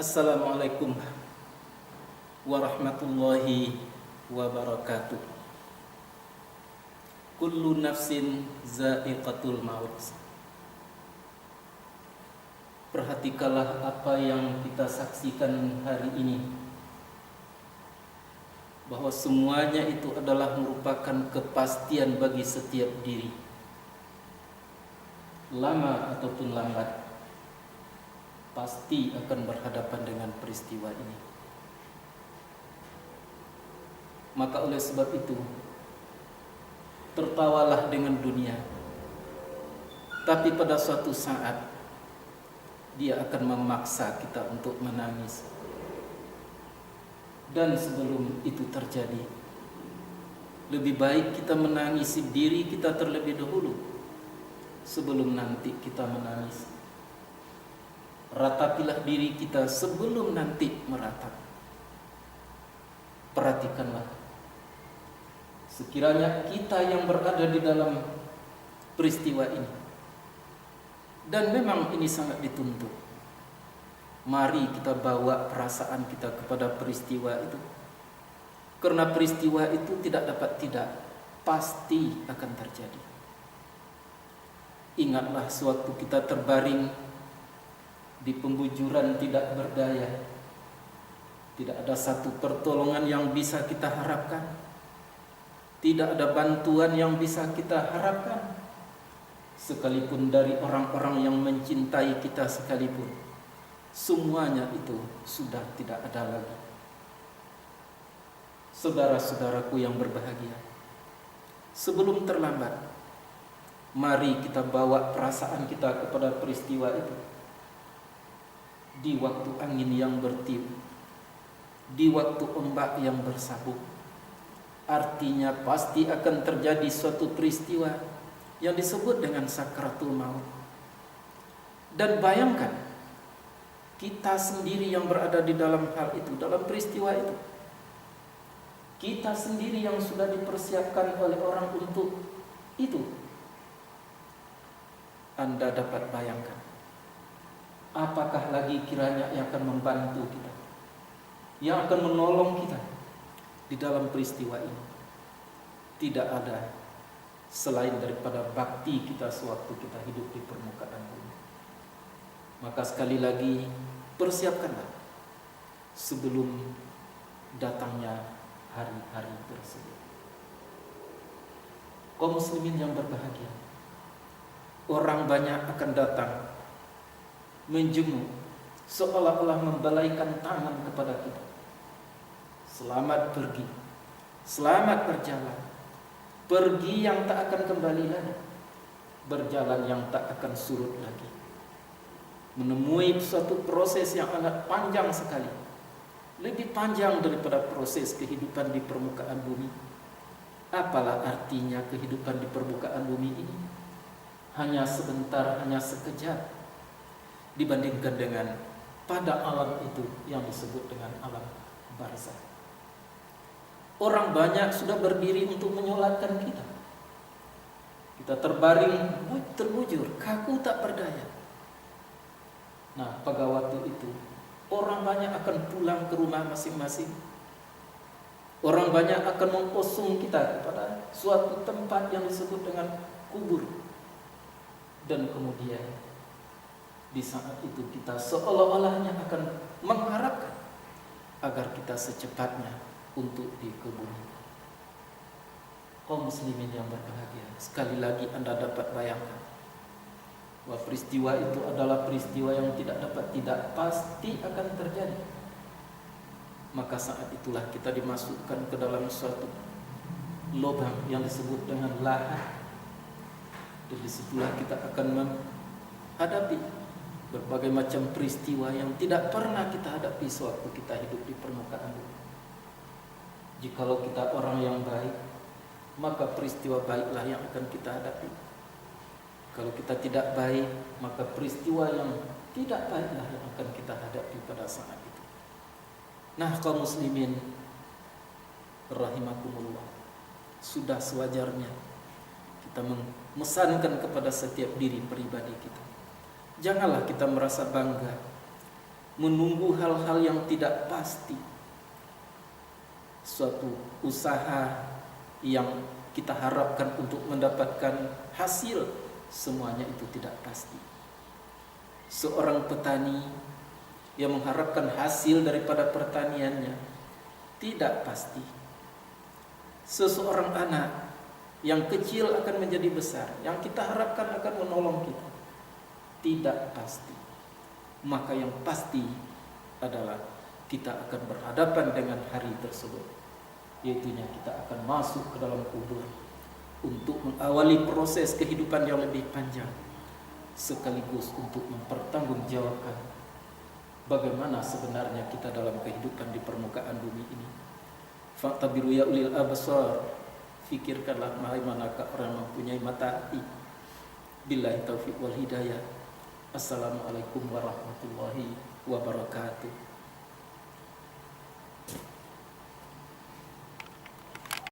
Assalamualaikum warahmatullahi wabarakatuh. Kullu nafsin za'iqatul maut. Perhatikanlah apa yang kita saksikan hari ini, bahwa semuanya itu adalah merupakan kepastian bagi setiap diri. Lama ataupun lambat pasti akan berhadapan dengan peristiwa ini. Maka oleh sebab itu, tertawalah dengan dunia, tapi pada suatu saat dia akan memaksa kita untuk menangis. Dan sebelum itu terjadi, lebih baik kita menangisi diri kita terlebih dahulu sebelum nanti kita menangis. Ratapilah diri kita sebelum nanti meratap. Perhatikanlah, sekiranya kita yang berada di dalam peristiwa ini, dan memang ini sangat dituntut, mari kita bawa perasaan kita kepada peristiwa itu, karena peristiwa itu tidak dapat tidak, pasti akan terjadi. Ingatlah sewaktu kita terbaring di pembujuran tidak berdaya, tidak ada satu pertolongan yang bisa kita harapkan, tidak ada bantuan yang bisa kita harapkan, sekalipun dari orang-orang yang mencintai kita sekalipun, semuanya itu sudah tidak ada lagi. Saudara-saudaraku yang berbahagia, sebelum terlambat, mari kita bawa perasaan kita kepada peristiwa itu. Di waktu angin yang bertiup, di waktu ombak yang bersabuk, artinya pasti akan terjadi suatu peristiwa yang disebut dengan sakaratul maut. Dan bayangkan, kita sendiri yang berada di dalam hal itu, dalam peristiwa itu, kita sendiri yang sudah dipersiapkan oleh orang untuk itu. Anda dapat bayangkan, apakah lagi kiranya yang akan membantu kita, yang akan menolong kita di dalam peristiwa ini? Tidak ada selain daripada bakti kita sewaktu kita hidup di permukaan bumi. Maka sekali lagi, persiapkanlah sebelum datangnya hari-hari tersebut. Kaum muslimin yang berbahagia, orang banyak akan datang menjenguk, seolah-olah membelaikan tangan kepada kita. Selamat pergi, selamat berjalan, pergi yang tak akan kembali lagi, berjalan yang tak akan surut lagi, menemui suatu proses yang sangat panjang sekali, lebih panjang daripada proses kehidupan di permukaan bumi. Apalah artinya kehidupan di permukaan bumi ini? Hanya sebentar, hanya sekejap, dibandingkan dengan pada alam itu yang disebut dengan alam barzakh. Orang banyak sudah berdiri untuk menyolatkan kita. Kita terbaring, terbujur, kaku tak berdaya. Nah, pada waktu itu, orang banyak akan pulang ke rumah masing-masing. Orang banyak akan mengusung kita kepada suatu tempat yang disebut dengan kubur. Dan kemudian di saat itu kita seolah-olahnya akan mengharapkan agar kita secepatnya untuk dikebumikan. Kaum muslimin yang berbahagia, sekali lagi Anda dapat bayangkan bahwa peristiwa itu adalah peristiwa yang tidak dapat tidak, pasti akan terjadi. Maka saat itulah kita dimasukkan ke dalam suatu lubang yang disebut dengan lahar. Dan disitulah kita akan menghadapi berbagai macam peristiwa yang tidak pernah kita hadapi sewaktu kita hidup di permukaan bumi. Jikalau kita orang yang baik, maka peristiwa baiklah yang akan kita hadapi. Kalau kita tidak baik, maka peristiwa yang tidak baiklah yang akan kita hadapi pada saat itu. Nah, kaum muslimin rahimakumullah, sudah sewajarnya kita memesankan kepada setiap diri pribadi kita, janganlah kita merasa bangga menunggu hal-hal yang tidak pasti. Suatu usaha yang kita harapkan untuk mendapatkan hasil, semuanya itu tidak pasti. Seorang petani yang mengharapkan hasil daripada pertaniannya tidak pasti. Seseorang anak yang kecil akan menjadi besar, yang kita harapkan akan menolong kita, tidak pasti. Maka yang pasti adalah kita akan berhadapan dengan hari tersebut, yaitunya kita akan masuk ke dalam kubur untuk mengawali proses kehidupan yang lebih panjang, sekaligus untuk mempertanggungjawabkan bagaimana sebenarnya kita dalam kehidupan di permukaan bumi ini. Fa'tabiru ya ulil absar, fikirkanlah manakah orang mempunyai mata hati. Billahi taufiq wal hidayah. Assalamualaikum warahmatullahi wabarakatuh.